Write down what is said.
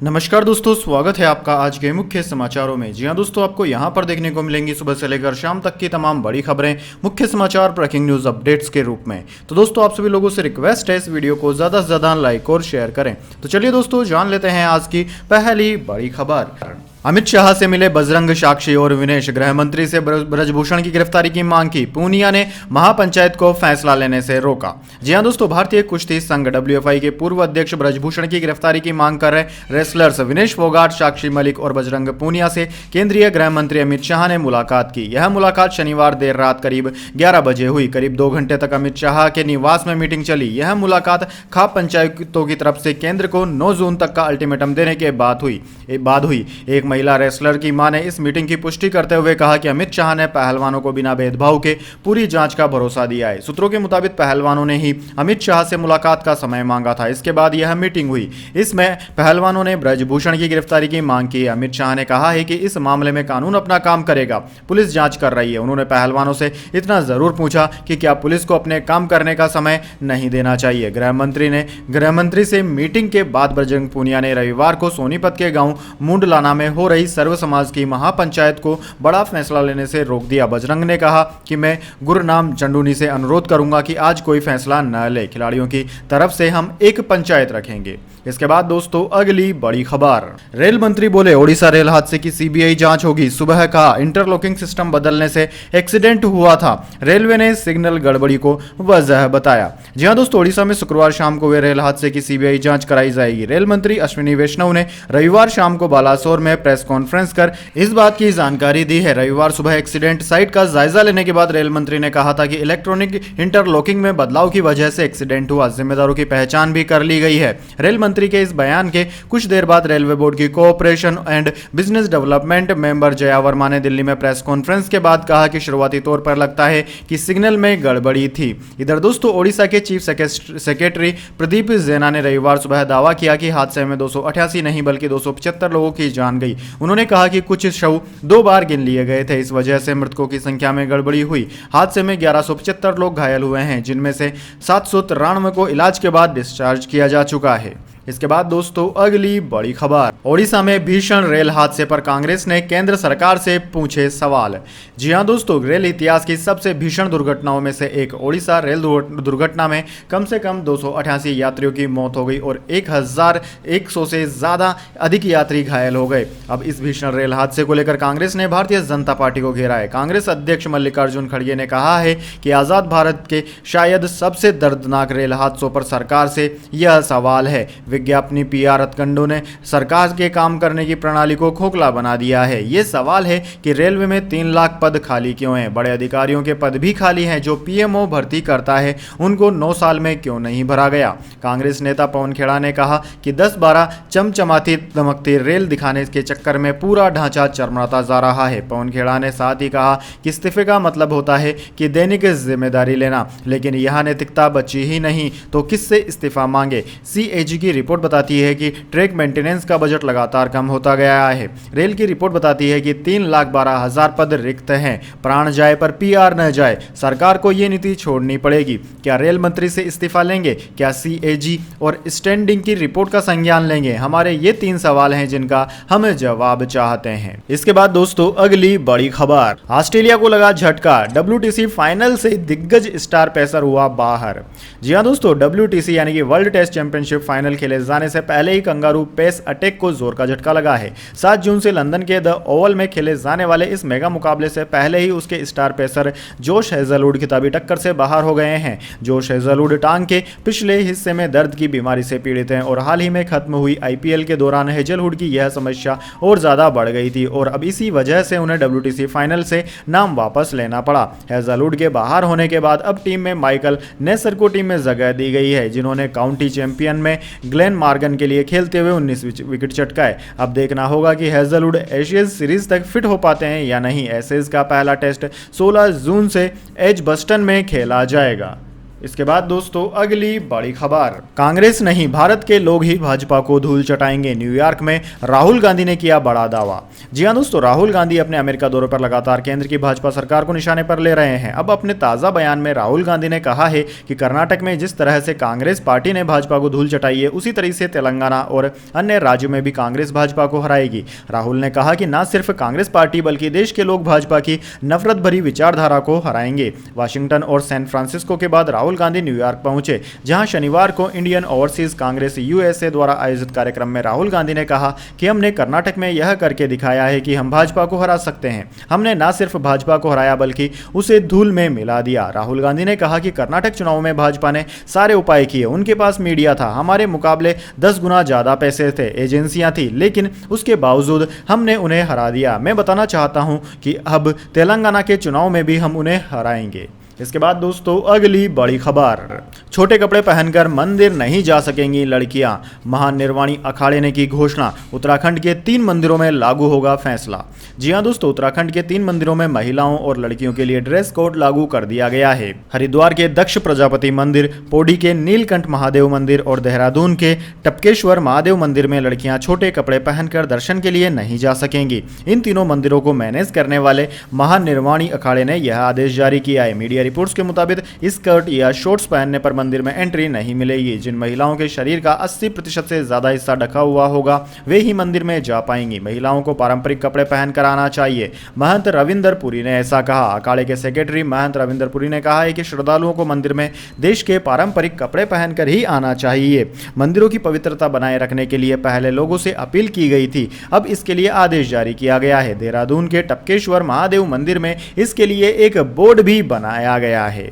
नमस्कार दोस्तों, स्वागत है आपका आज के मुख्य समाचारों में। जी हां दोस्तों, आपको यहां पर देखने को मिलेंगी सुबह से लेकर शाम तक की तमाम बड़ी खबरें मुख्य समाचार ब्रेकिंग न्यूज अपडेट्स के रूप में। तो दोस्तों, आप सभी लोगों से रिक्वेस्ट है इस वीडियो को ज़्यादा से ज़्यादा लाइक और शेयर करें। तो चलिए दोस्तों, जान लेते हैं आज की पहली बड़ी खबर। अमित शाह से मिले बजरंग, साक्षी और विनेश। गृह मंत्री से ब्रजभूषण की गिरफ्तारी की मांग की। पूनिया ने महापंचायत को फैसला लेने से रोका। जी हां दोस्तों, भारतीय कुश्ती संघ WFI के पूर्व अध्यक्ष ब्रजभूषण की गिरफ्तारी की मांग कर रहे रेसलर्स विनेश फोगाट, साक्षी मलिक और बजरंग पूनिया से केंद्रीय गृह मंत्री अमित शाह ने मुलाकात की। यह मुलाकात शनिवार देर रात करीब 11 बजे हुई। करीब 2 घंटे तक अमित शाह के निवास में मीटिंग चली। यह मुलाकात खाप पंचायतों की तरफ से केंद्र को 9 जून तक का अल्टीमेटम देने के बाद हुई। एक महिला रेसलर की मां ने इस मीटिंग की पुष्टि करते हुए कहा कि अमित शाह ने पहलवानों को बिना भेदभाव के पूरी जांच का भरोसा दिया है। सूत्रों के मुताबिक पहलवानों ने ही अमित शाह से मुलाकात का समय मांगा था। इसके बाद यह मीटिंग हुई। इसमें पहलवानों ने ब्रजभूषण की गिरफ्तारी की मांग की। अमित शाह ने कहा है कि इस मामले में कानून अपना काम करेगा, पुलिस जांच कर रही है। उन्होंने पहलवानों से इतना जरूर पूछा कि क्या पुलिस को अपने काम करने का समय नहीं देना चाहिए। गृह मंत्री से मीटिंग के बाद बजरंग पूनिया ने रविवार को सोनीपत के गांव मुंडलाना में हो रही सर्व समाज की महापंचायत को बड़ा फैसला लेने से रोक दिया। बजरंग ने कहा कि मैं गुरनाम चंडूनी से अनुरोध करूंगा कि आज कोई फैसला न ले। खिलाड़ियों की तरफ से हम एक पंचायत रखेंगे। इसके बाद दोस्तों, अगली बड़ी खबर। रेल मंत्री बोले ओडिशा रेल हादसे की CBI जांच होगी। सुबह कहा इंटरलॉकिंग सिस्टम बदलने से एक्सीडेंट हुआ था। रेलवे ने सिग्नल गड़बड़ी को वजह बताया। जी हां दोस्तों, ओडिशा में शुक्रवार शाम को हुए रेल हादसे की CBI जांच कराई जाएगी। रेल मंत्री अश्विनी वैष्णव ने रविवार शाम को बालासोर में प्रेस कॉन्फ्रेंस कर इस बात की जानकारी दी है। रविवार सुबह एक्सीडेंट साइट का जायजा लेने के बाद रेल मंत्री ने कहा था कि इलेक्ट्रॉनिक इंटरलॉकिंग में बदलाव की वजह से एक्सीडेंट हुआ। जिम्मेदारों की पहचान भी कर ली गई है। रेल मंत्री के इस बयान के कुछ देर बाद रेलवे बोर्ड की cooperation and business development member Jaya Verma ने दिल्ली में प्रेस कॉन्फ्रेंस के बाद कहा कि शुरुआती तौर पर लगता है कि सिग्नल में गड़बड़ी थी। इधर दोस्तों, ओडिशा के चीफ सेक्रेटरी प्रदीप जेना ने रविवार सुबह दावा किया कि हादसे में 288 नहीं बल्कि 275 लोगों की जान गई। उन्होंने कहा कि कुछ शव 2 बार गिन लिए गए थे, इस वजह से मृतकों की संख्या में गड़बड़ी हुई। हादसे में 1175 लोग घायल हुए हैं, जिनमें से 793 को इलाज के बाद डिस्चार्ज किया जा चुका है। इसके बाद दोस्तों, अगली बड़ी खबर। ओडिशा में भीषण रेल हादसे पर कांग्रेस ने केंद्र सरकार से पूछे सवाल। जी हां दोस्तों, रेल इतिहास की सबसे भीषण दुर्घटनाओं में से एक ओडिशा रेल दुर्घटना में कम से कम 288 यात्रियों की मौत हो गई और 1100 से ज्यादा अधिक यात्री घायल हो गए। अब इस भीषण रेल हादसे को लेकर कांग्रेस ने भारतीय जनता पार्टी को घेरा है। कांग्रेस अध्यक्ष मल्लिकार्जुन खड़गे ने कहा है कि आजाद भारत के शायद सबसे दर्दनाक रेल हादसों पर सरकार से यह सवाल है। विज्ञापनी PR हथकंडों ने सरकार के काम करने की प्रणाली को खोखला बना दिया है। ये सवाल है कि रेलवे में 3 लाख पद खाली क्यों हैं। बड़े अधिकारियों के पद भी खाली हैं। जो PMO भर्ती करता है उनको 9 साल में क्यों नहीं भरा गया। कांग्रेस नेता पवन खेड़ा ने कहा कि 10-12 चमचमाती दमकती रेल दिखाने के चक्कर में पूरा ढांचा चरमराता जा रहा है। पवन खेड़ा ने साथ ही कहा कि इस्तीफे का मतलब होता है कि दैनिक जिम्मेदारी लेना, लेकिन यह नैतिकता बची ही नहीं तो किससे इस्तीफा मांगे। CAG की रिपोर्ट बताती है कि ट्रैक मेंटेनेंस का बजट लगातार कम होता गया है। रेल की रिपोर्ट बताती है कि 3,12,000 पद रिक्त हैं। प्राण जाए पर PR न जाए। सरकार को ये नीति छोड़नी पड़ेगी। क्या रेल मंत्री से इस्तीफा लेंगे? क्या CAG और स्टैंडिंग की रिपोर्ट का संज्ञान लेंगे? हमारे ये 3 सवाल हैं जिनका हम जवाब चाहते हैं। इसके बाद दोस्तों, अगली बड़ी खबर। ऑस्ट्रेलिया को लगा झटका। WTC फाइनल से दिग्गज स्टार पेसर हुआ बाहर। जी हां दोस्तों, WTC यानी कि वर्ल्ड टेस्ट चैंपियनशिप फाइनल खेले जाने से पहले ही कंगारू पेस अटैक को जोर का झटका लगा है। 7 जून से लंदन के द ओवल में खेले जाने वाले इस मेगा मुकाबले से पहले ही उसके स्टार पेसर जोश हेजलवुड खिताबी टक्कर से बाहर हो गए हैं। जोश हेजलवुड टांग के पिछले हिस्से में दर्द की बीमारी से पीड़ित हैं और हाल ही में खत्म हुई IPL के दौरान हेजलवुड की यह समस्या और ज्यादा बढ़ गई थी और अब इसी वजह से उन्हें WTC फाइनल से नाम वापस लेना पड़ा। हेजलवुड के बाहर होने के बाद अब टीम में माइकल नेसर को टीम में जगह दी गई है, जिन्होंने काउंटी चैंपियन में ग्लेन मार्गन के लिए खेलते हुए 19 विकेट चटकाए। अब देखना होगा कि हेजलवुड एशियज सीरीज तक फिट हो पाते हैं या नहीं। एशेज का पहला टेस्ट 16 जून से एजबस्टन में खेला जाएगा। इसके बाद दोस्तों अगली बड़ी खबर, कांग्रेस नहीं भारत के लोग ही भाजपा को धूल चटाएंगे, न्यूयॉर्क में राहुल गांधी ने किया बड़ा दावा। जी हां दोस्तों, राहुल गांधी अपने अमेरिका दौरे पर लगातार केंद्र की भाजपा सरकार को निशाने पर ले रहे हैं। अब अपने ताजा बयान में राहुल गांधी ने कहा है कि कर्नाटक में जिस तरह से कांग्रेस पार्टी ने भाजपा को धूल चटाई है, उसी तरीके से तेलंगाना और अन्य राज्यों में भी कांग्रेस भाजपा को हराएगी। राहुल ने कहा कि न सिर्फ कांग्रेस पार्टी बल्कि देश के लोग भाजपा की नफरत भरी विचारधारा को हराएंगे। वाशिंगटन और सैन फ्रांसिस्को के बाद राहुल गांधी न्यूयॉर्क पहुंचे, जहां शनिवार को इंडियन ओवरसीज कांग्रेस यूएसए द्वारा आयोजित कार्यक्रम में राहुल गांधी ने कहा कि हमने कर्नाटक में यह करके दिखाया है कि हम भाजपा को हरा सकते हैं। हमने न सिर्फ भाजपा को हराया बल्कि उसे धूल में मिला दिया। राहुल गांधी ने कहा कि कर्नाटक चुनाव में भाजपा ने सारे उपाय किए, उनके पास मीडिया था, हमारे मुकाबले 10 गुना ज्यादा पैसे थे, एजेंसियां थी, लेकिन उसके बावजूद हमने उन्हें हरा दिया। मैं बताना चाहता हूं कि अब तेलंगाना के चुनाव में भी हम उन्हें हराएंगे। इसके बाद दोस्तों अगली बड़ी खबर, छोटे कपड़े पहनकर मंदिर नहीं जा सकेंगी लड़कियां, महानिर्वाणी अखाड़े ने की घोषणा। उत्तराखंड के 3 मंदिरों में लागू होगा फैसला। जी हां दोस्तों, उत्तराखंड के 3 मंदिरों में महिलाओं और लड़कियों के लिए ड्रेस कोड लागू कर दिया गया है। हरिद्वार के दक्ष प्रजापति मंदिर, पौड़ी के नीलकंठ महादेव मंदिर और देहरादून के टपकेश्वर महादेव मंदिर में लड़कियां छोटे कपड़े पहनकर दर्शन के लिए नहीं जा सकेंगी। इन तीनों मंदिरों को मैनेज करने वाले महानिर्वाणी अखाड़े ने यह आदेश जारी किया है। मीडिया रिपोर्ट्स के मुताबिक स्कर्ट या शॉर्ट्स पहनने पर मंदिर में एंट्री नहीं मिलेगी। जिन महिलाओं के शरीर का 80% से ज्यादा हिस्सा ढका हुआ होगा वे ही मंदिर में जा पाएंगी। महिलाओं को पारंपरिक कपड़े पहनकर आना चाहिए, महंत रविंदर पुरी ने ऐसा कहा। अखाड़े के सेक्रेटरी महंत रविंदर पुरी ने कहा है कि श्रद्धालुओं को मंदिर में देश के पारंपरिक कपड़े पहनकर ही आना चाहिए। मंदिरों की पवित्रता बनाए रखने के लिए पहले लोगों से अपील की गई थी, अब इसके लिए आदेश जारी किया गया है। देहरादून के टपकेश्वर महादेव मंदिर में इसके लिए एक बोर्ड भी बनाया गया है।